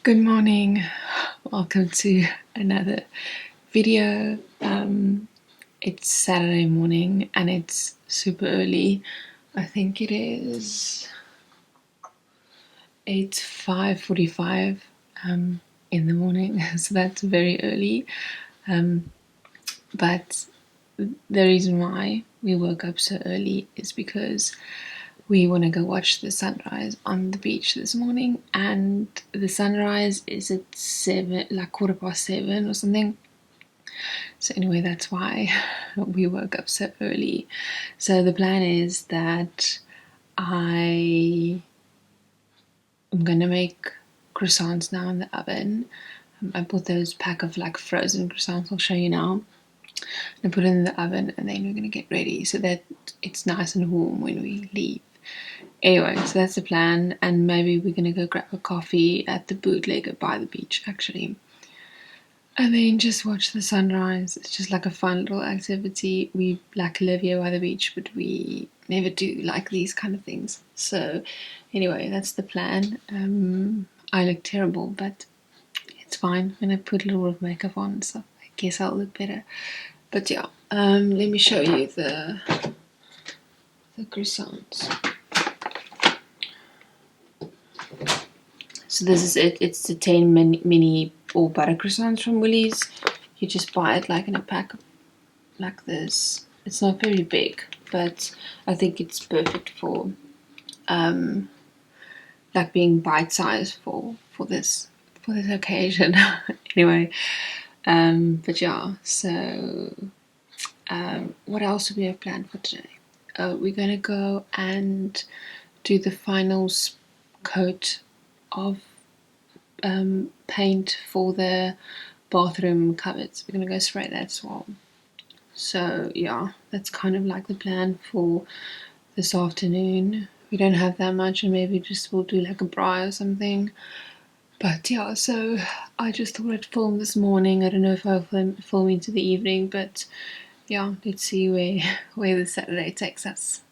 Good morning, welcome to another video. It's Saturday morning and it's super early. I think it is 5:45 in the morning, so that's very early. But the reason why we woke up so early is because we want to go watch the sunrise on the beach this morning, and the sunrise is at 7, like 7:15 or something. So anyway, that's why we woke up so early. So the plan is that I am gonna make croissants now in the oven. I bought those pack of like frozen croissants, I'll show you now. And put it in the oven, and then we're gonna get ready so that it's nice and warm when we leave. Anyway, so that's the plan, and maybe we're gonna go grab a coffee at the bootlegger by the beach actually, and then just watch the sunrise. It's just like a fun little activity. We like live here by the beach, but we never do like these kind of things. So anyway, that's the plan. I look terrible, but it's fine. When I put a little bit of makeup on, so I guess I'll look better. But yeah, let me show you the croissants. So this is it. It's the 10 mini all butter croissants from Woolies. You just buy it like in a pack like this. It's not very big, but I think it's perfect for like being bite-sized for this occasion. Anyway, but yeah, so what else do we have planned for today? We're gonna go and do the final coat of paint for the bathroom cupboards. We're gonna go spray that as well. So yeah, that's kind of like the plan for this afternoon. We don't have that much, and maybe just we'll do like a braai or something. But yeah, so I just thought I'd film this morning. I don't know if I'll film into the evening, but yeah, let's see where the Saturday takes us.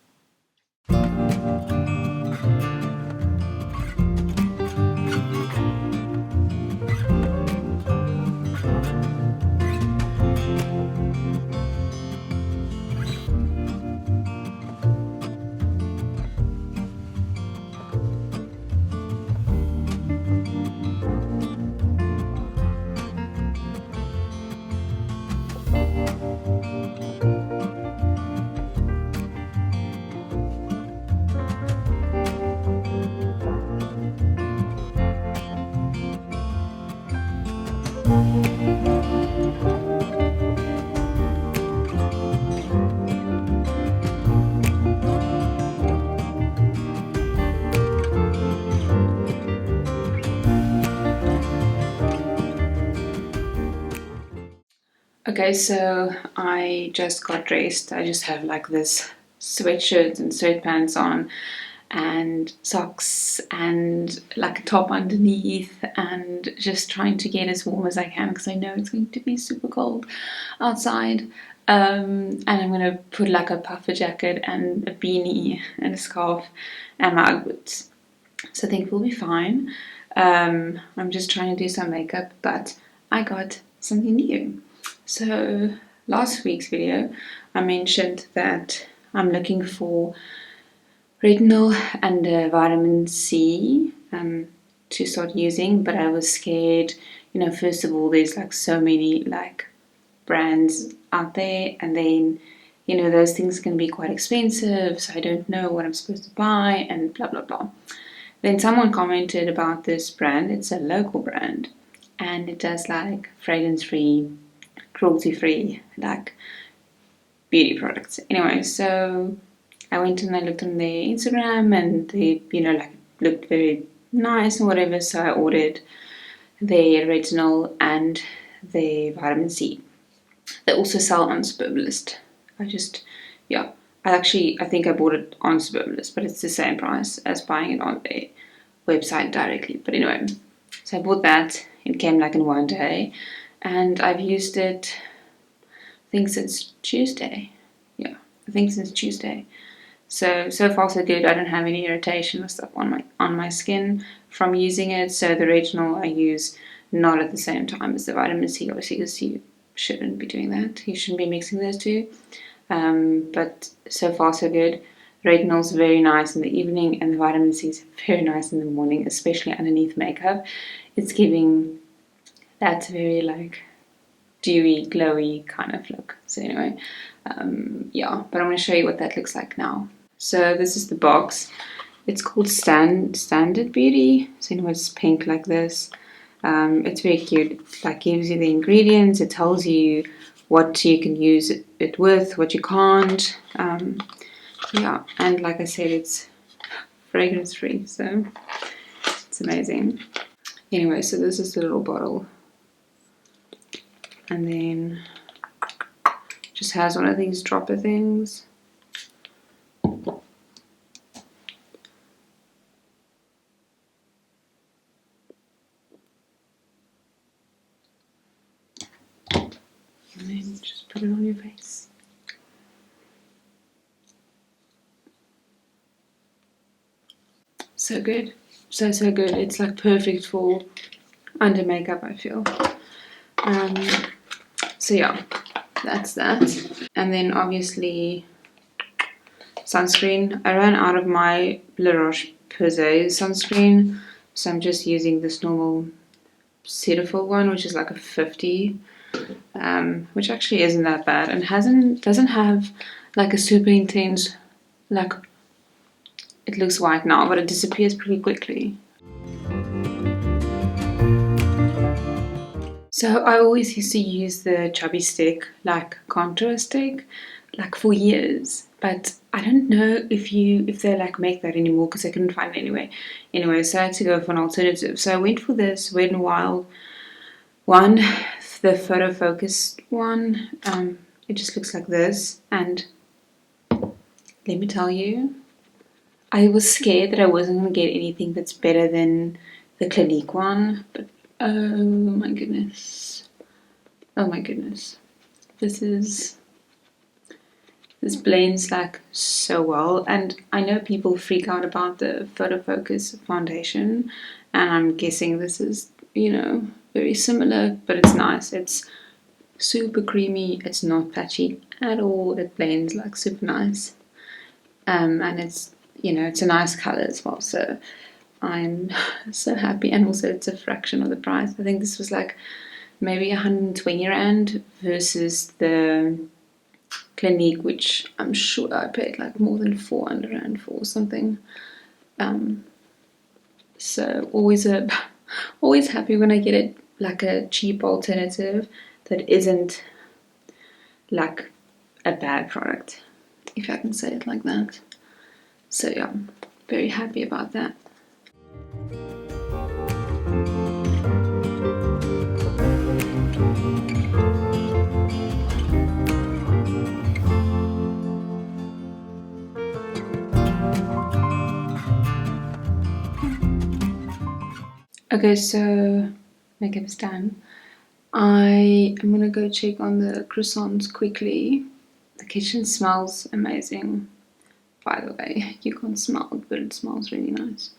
Okay, so I just got dressed. I just have like this sweatshirt and sweatpants on and socks and like a top underneath, and just trying to get as warm as I can because I know it's going to be super cold outside. And I'm gonna put like a puffer jacket and a beanie and a scarf and my Ugg boots. So I think we'll be fine. I'm just trying to do some makeup, but I got something new. So last week's video I mentioned that I'm looking for retinol and vitamin C to start using, but I was scared. First of all, there's like so many like brands out there, and then those things can be quite expensive, so I don't know what I'm supposed to buy and blah blah blah. Then someone commented about this brand. It's a local brand, and it does like fragrance free, cruelty-free, like beauty products. Anyway, so I went and I looked on their Instagram, and they, like looked very nice and whatever. So I ordered their retinol and their vitamin C. They also sell on Superbalist. I think I bought it on Superbalist, but it's the same price as buying it on their website directly. But anyway, so I bought that. It came like in one day, and I've used it, I think since Tuesday. Yeah, I think since Tuesday. So far so good. I don't have any irritation or stuff on my skin from using it. So the retinol I use not at the same time as the vitamin C, obviously, because you shouldn't be doing that. You shouldn't be mixing those two. But so far so good. Retinol's very nice in the evening, and the vitamin C is very nice in the morning, especially underneath makeup. It's giving that very like dewy, glowy kind of look. So anyway, yeah, but I'm going to show you what that looks like now. So this is the box. It's called Standard Beauty. So anyway, it's pink like this. It's very cute. It like gives you the ingredients. It tells you what you can use it with, what you can't. Yeah, and like I said, it's fragrance free, so it's amazing. Anyway, so this is the little bottle, and then just has one of these dropper things. And then just put it on your face. So good. So good. It's like perfect for under makeup, I feel. So yeah, that's that. And then obviously sunscreen. I ran out of my La Roche-Posay sunscreen, so I'm just using this normal Cetaphil one, which is like a 50, which actually isn't that bad, and doesn't have like a super intense, like, it looks white now, but it disappears pretty quickly. So I always used to use the chubby stick, like contour stick, like for years, but I don't know if they like make that anymore, because I couldn't find it anyway, so I had to go for an alternative. So I went for this Wet n Wild one, the photo focus one. It just looks like this, and let me tell you, I was scared that I wasn't going to get anything that's better than the Clinique one, but oh my goodness, this blends like so well. And I know people freak out about the photo focus foundation, and I'm guessing this is, you know, very similar, but it's nice. It's super creamy, it's not patchy at all, it blends like super nice, and it's, you know, it's a nice color as well, so I'm so happy. And also it's a fraction of the price. I think this was like maybe 120 rand versus the Clinique, which I'm sure I paid like more than 400 rand for or something. So always happy when I get it like a cheap alternative that isn't like a bad product, if I can say it like that. So yeah, very happy about that. Okay, so makeup is done. I am gonna go check on the croissants quickly. The kitchen smells amazing, by the way. You can't smell it, but it smells really nice.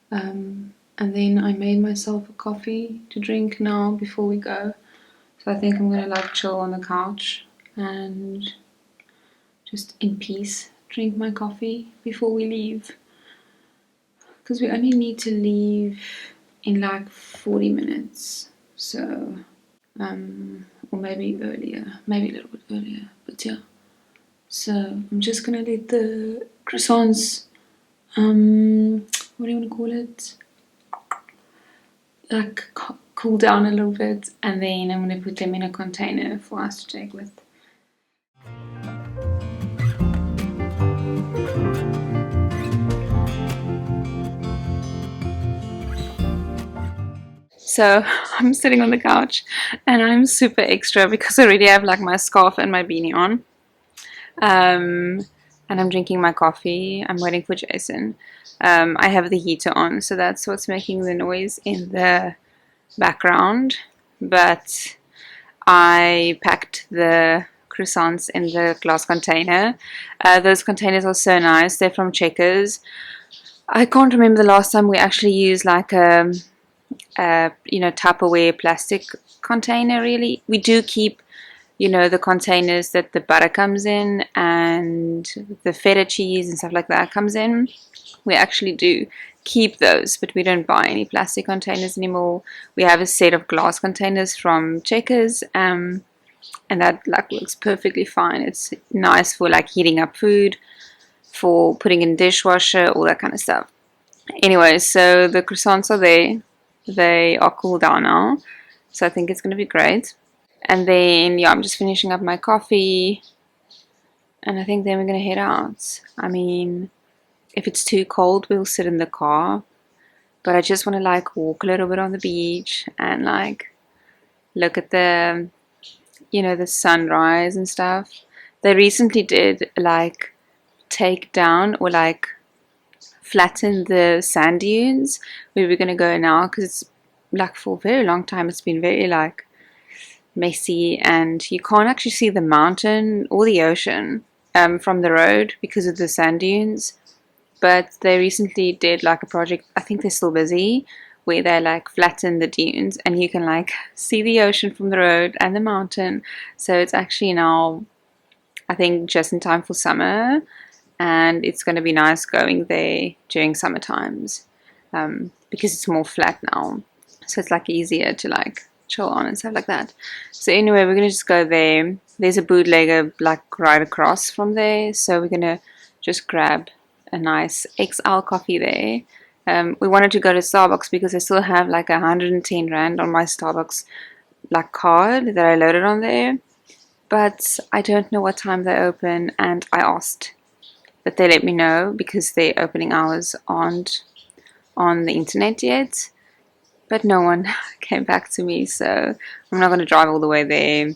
And then I made myself a coffee to drink now before we go. So I think I'm gonna like chill on the couch and just in peace drink my coffee before we leave. Because we only need to leave in like 40 minutes. So, or maybe earlier, maybe a little bit earlier, but yeah. So I'm just gonna let the croissants, what do you want to call it? Like cool down a little bit, and then I'm gonna put them in a container for us to take with. So I'm sitting on the couch and I'm super extra because I already have like my scarf and my beanie on. And I'm drinking my coffee. I'm waiting for Jason. I have the heater on, so that's what's making the noise in the background. But I packed the croissants in the glass container. Those containers are so nice. They're from Checkers. I can't remember the last time we actually used like a Tupperware plastic container. Really, we do keep the containers that the butter comes in and the feta cheese and stuff like that comes in. We actually do keep those, but we don't buy any plastic containers anymore. We have a set of glass containers from Checkers, and that like works perfectly fine. It's nice for like heating up food, for putting in dishwasher, all that kind of stuff. Anyway, so the croissants are there. They are cooled down now, so I think it's going to be great. And then, yeah, I'm just finishing up my coffee, and I think then we're going to head out. I mean, if it's too cold, we'll sit in the car, but I just want to like walk a little bit on the beach and like look at the the sunrise and stuff. They recently did like take down or like flatten the sand dunes where we're going to go now, because it's like for a very long time it's been very like messy, and you can't actually see the mountain or the ocean from the road because of the sand dunes. But they recently did like a project, I think they're still busy, where they like flatten the dunes and you can like see the ocean from the road and the mountain. So it's actually now, I think, just in time for summer, and it's going to be nice going there during summer times because it's more flat now, so it's like easier to like chill on and stuff like that. So anyway, we're gonna just go there. There's a bootlegger like right across from there, so we're gonna just grab a nice XL coffee there. We wanted to go to Starbucks because I still have like 110 rand on my Starbucks like card that I loaded on there, but I don't know what time they open, and I asked that they let me know because their opening hours aren't on the internet yet. But no one came back to me, so I'm not going to drive all the way there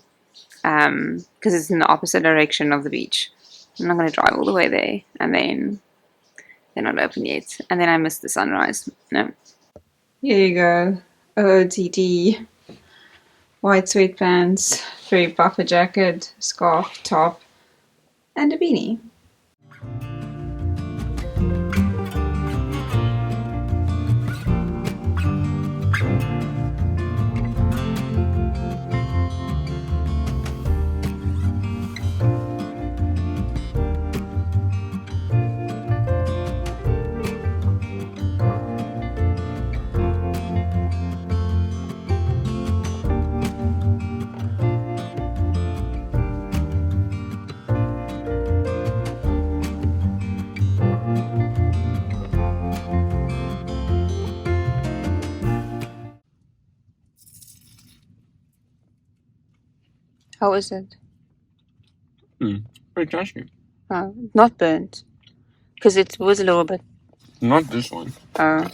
because it's in the opposite direction of the beach. I'm not going to drive all the way there, and then they're not open yet, and then I miss the sunrise. No. Here you go. OOTD. White sweatpants, furry puffer jacket, scarf, top, and a beanie. How is it? Very tasty. Oh, not burnt. Because it was a little bit. Not this one. Oh.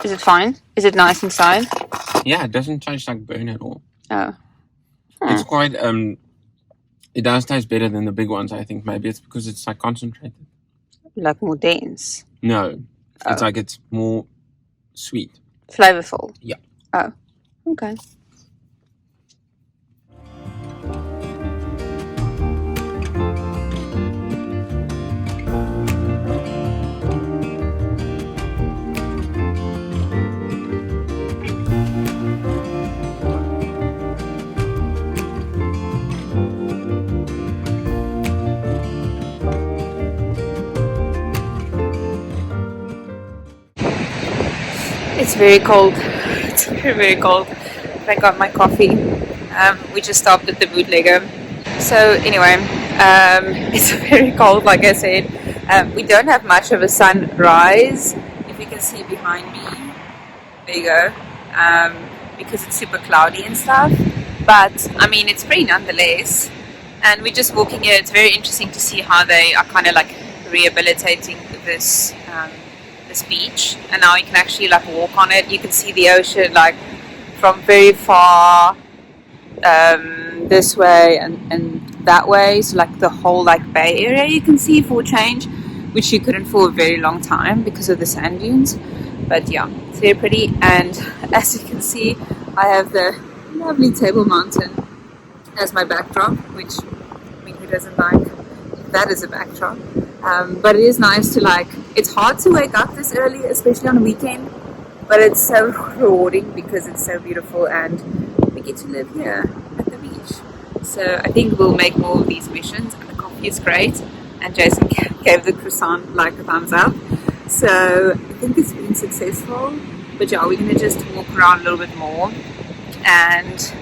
Is it fine? Is it nice inside? Yeah, it doesn't taste like burn at all. Oh. It's quite, it does taste better than the big ones, I think. Maybe it's because it's like concentrated. Like more dense? No. It's like it's more sweet. Flavorful? Yeah. Oh. Okay. It's very cold. It's very, very cold. I got my coffee. We just stopped at the bootlegger. So anyway, it's very cold, like I said. We don't have much of a sunrise. If you can see behind me, there you go. Because it's super cloudy and stuff. But I mean, it's pretty nonetheless. And we're just walking here. It's very interesting to see how they are kind of like rehabilitating this beach, and now you can actually like walk on it. You can see the ocean like from very far this way and that way, so like the whole like bay area you can see for a change, which you couldn't for a very long time because of the sand dunes. But yeah, it's very pretty, and as you can see, I have the lovely Table Mountain as my backdrop, which who doesn't like that as a backdrop. But it is nice to like, it's hard to wake up this early, especially on a weekend, but it's so rewarding because it's so beautiful and we get to live here at the beach. So I think we'll make more of these missions, and the coffee is great, and Jason gave the croissant like a thumbs up. So I think it's been successful, but yeah, we're going to just walk around a little bit more and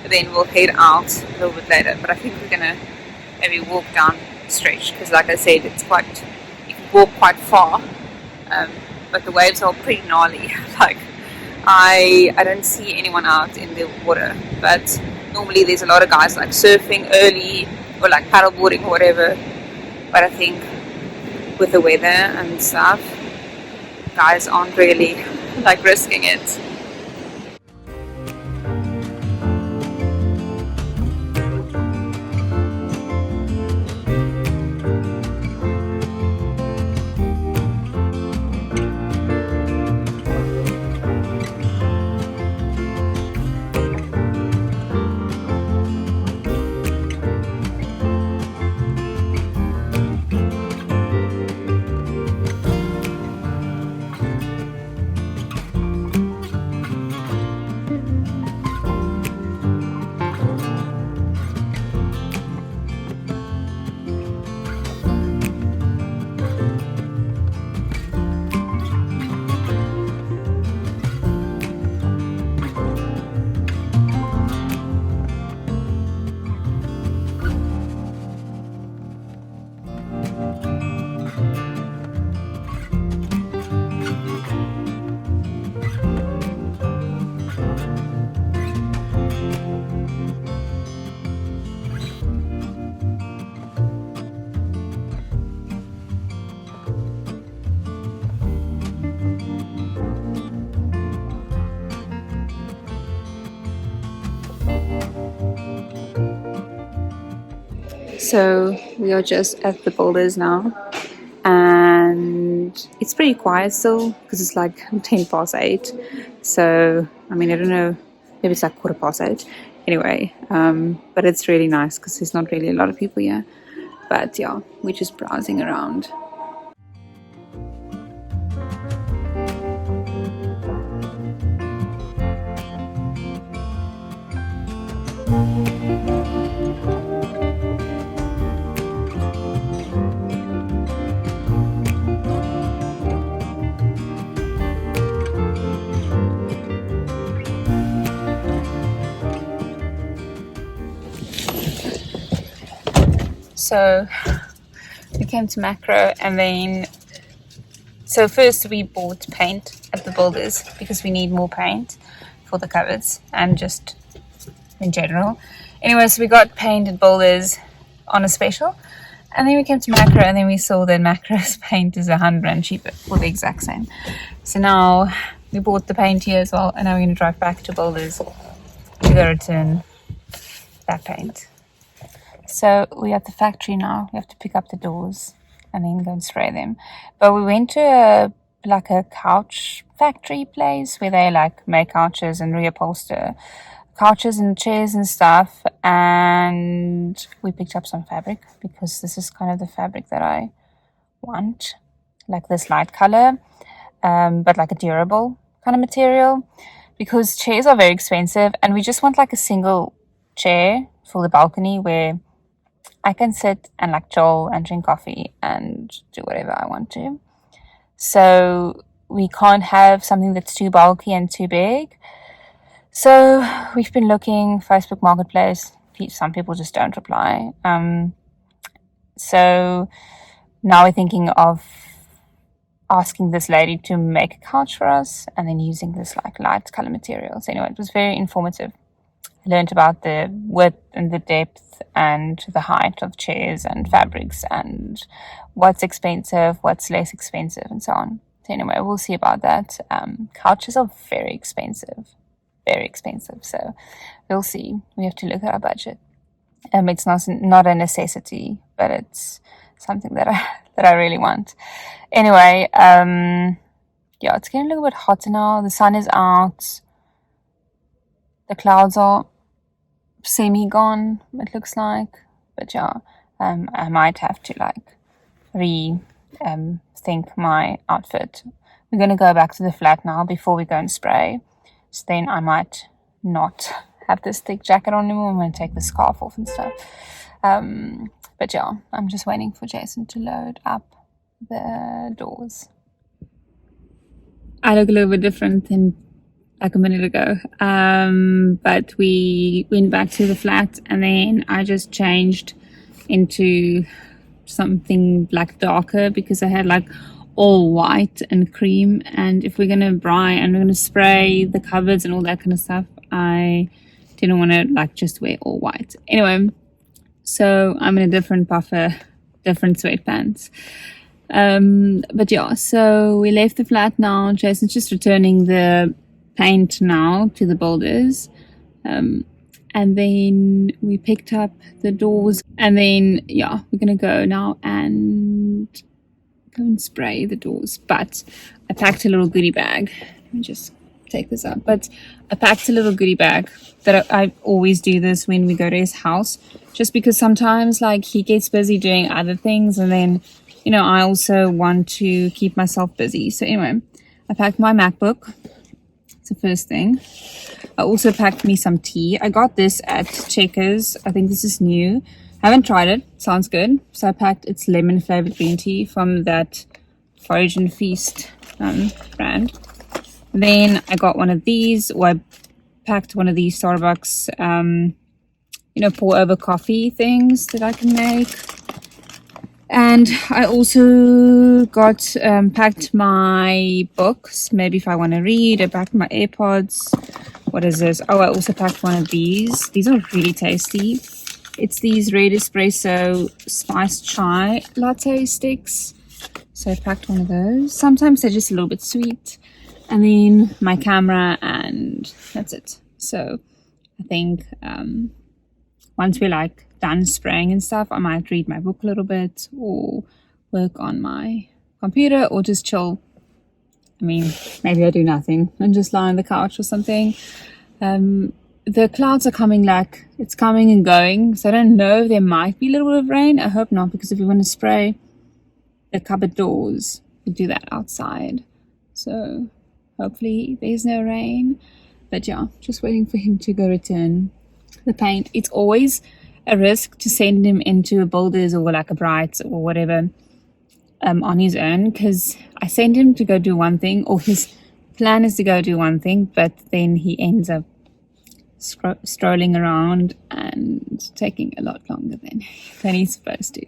then we'll head out a little bit later. But I think we're going to maybe walk down the stretch because like I said, it's quite, you can walk quite far, but the waves are pretty gnarly. Like I don't see anyone out in the water, but normally there's a lot of guys like surfing early or like paddleboarding or whatever. But I think with the weather and stuff, guys aren't really like risking it. So we are just at the boulders now, and it's pretty quiet still because it's like 8:10. So I mean, I don't know, maybe it's like 8:15. Anyway, but it's really nice because there's not really a lot of people here. But yeah, we're just browsing around. So we came to Macro, and then so first we bought paint at the builders because we need more paint for the cupboards and just in general. Anyway, so we got paint at builders on a special, and then we came to Macro, and then we saw that Macro's paint is 100 rand cheaper for the exact same. So now we bought the paint here as well, and now we're going to drive back to builders to go return that paint. So we're at the factory now. We have to pick up the doors and then go and spray them. But we went to a couch factory place where they like make couches and reupholster couches and chairs and stuff. And we picked up some fabric because this is kind of the fabric that I want, like this light color, but like a durable kind of material, because chairs are very expensive, and we just want like a single chair for the balcony where I can sit and like chill and drink coffee and do whatever I want to. So we can't have something that's too bulky and too big. So we've been looking, Facebook Marketplace. Some people just don't reply. So now we're thinking of asking this lady to make a couch for us and then using this like light color material. So anyway, it was very informative. I learned about the width and the depth and the height of chairs and fabrics and what's expensive, what's less expensive, and so on. So anyway, we'll see about that. Couches are very expensive. So we'll see. We have to look at our budget. It's not a necessity, but it's something that I really want. Anyway, yeah, it's getting a little bit hotter now. The sun is out. The clouds are semi-gone, it looks like. But yeah, I might have to like think my outfit. We're going to go back to the flat now before we go and spray. So then I might not have this thick jacket on anymore. I'm going to take the scarf off and stuff. But yeah, I'm just waiting for Jason to load up the doors. I look a little bit different than like a minute ago. But we went back to the flat and then I just changed into something like darker because I had like all white and cream, and if we're gonna dry and we're gonna spray the cupboards and all that kind of stuff, I didn't want to like just wear all white. Anyway, so I'm in a different puffer, different sweatpants. But yeah, so we left the flat now. Jason's just returning the paint now to the builders. And then we picked up the doors, and then yeah, we're gonna go now and go and spray the doors. But I packed a little goodie bag. Let me just take this up. But I packed a little goodie bag that I always do this when we go to his house, just because sometimes like he gets busy doing other things, and then I also want to keep myself busy. So anyway, I packed my MacBook. It's the first thing. I also packed me some tea. I got this at Checkers. I think this is new. I haven't tried it. Sounds good. So I packed its lemon flavored green tea from that Forage and Feast brand. Then I got one of these, or I packed one of these Starbucks, pour over coffee things that I can make. And I also got packed my books, maybe if I want to read. I packed my AirPods. What is this? Oh, I also packed one of these. These are really tasty. It's these red espresso spiced chai latte sticks. So I packed one of those. Sometimes they're just a little bit sweet. And then my camera, and that's it. So I think once we're like done spraying and stuff, I might read my book a little bit or work on my computer or just chill. I mean, maybe I do nothing and just lie on the couch or something. The clouds are coming, like it's coming and going, so I don't know, there might be a little bit of rain. I hope not, because if we want to spray the cupboard doors, we do that outside, so hopefully there's no rain. But yeah, just waiting for him to go return the paint. It's always a risk to send him into a Builders or like a Brights or whatever on his own, because I send him to go do one thing, or his plan is to go do one thing, but then he ends up strolling around and taking a lot longer than he's supposed to.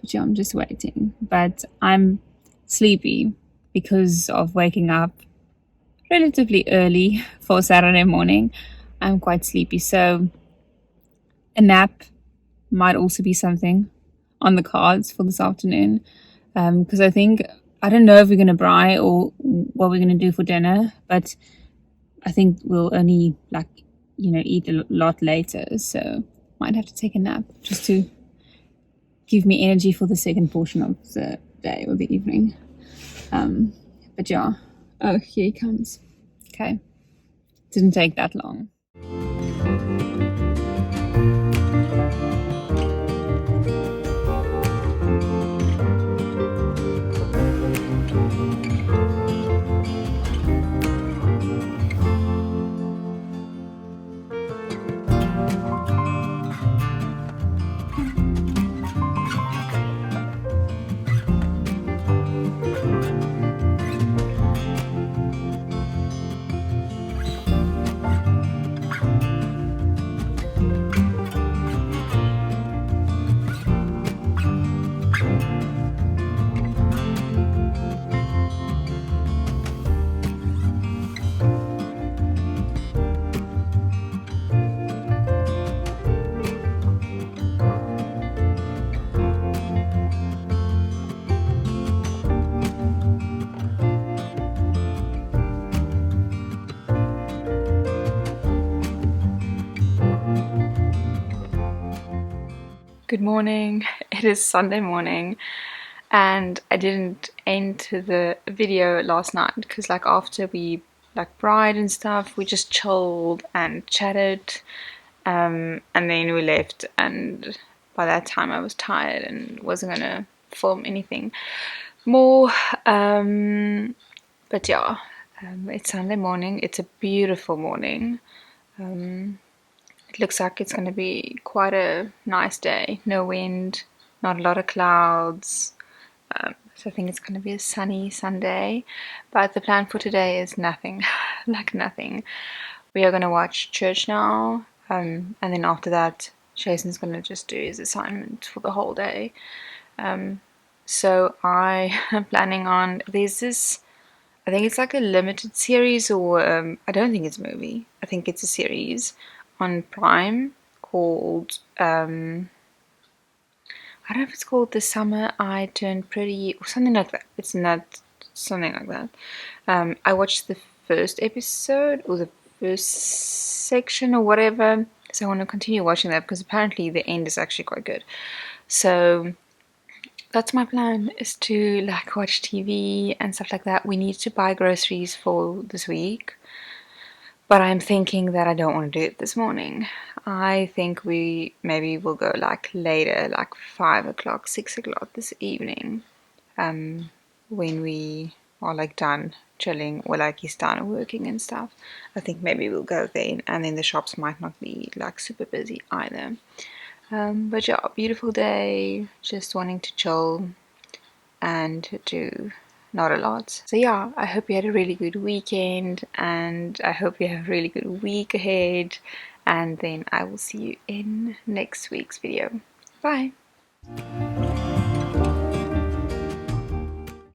But yeah, I'm just waiting. But I'm sleepy because of waking up relatively early for Saturday morning. I'm quite sleepy, so a nap might also be something on the cards for this afternoon, because I don't know if we're going to braai or what we're going to do for dinner, but I think we'll only eat a lot later, so might have to take a nap just to give me energy for the second portion of the day or the evening. But yeah, oh, here he comes. Okay, didn't take that long. Good morning. It is Sunday morning, and I didn't enter the video last night because after we bride and stuff, we just chilled and chatted, and then we left, and by that time I was tired and wasn't gonna film anything more. But yeah, it's Sunday morning. It's a beautiful morning. It looks like it's going to be quite a nice day. No wind, not a lot of clouds. So I think it's going to be a sunny Sunday. But the plan for today is nothing, like nothing. We are going to watch church now. And then after that, Jason's going to just do his assignment for the whole day. So I am planning on, there's this, I think it's like a limited series, or I don't think it's a movie. I think it's a series on Prime called, I don't know if it's called The Summer I Turned Pretty or something like that. It's not something like that. I watched the first episode or the first section or whatever. So I want to continue watching that because apparently the end is actually quite good. So that's my plan, is to like watch TV and stuff like that. We need to buy groceries for this week, but I'm thinking that I don't want to do it this morning. I think we maybe will go like later, like 5 o'clock, 6 o'clock this evening, when we are like done chilling, or like he's done working and stuff. I think maybe we'll go then, and then the shops might not be like super busy either. But yeah, beautiful day, just wanting to chill and do not a lot. So yeah, I hope you had a really good weekend, and I hope you have a really good week ahead, and then I will see you in next week's video. Bye!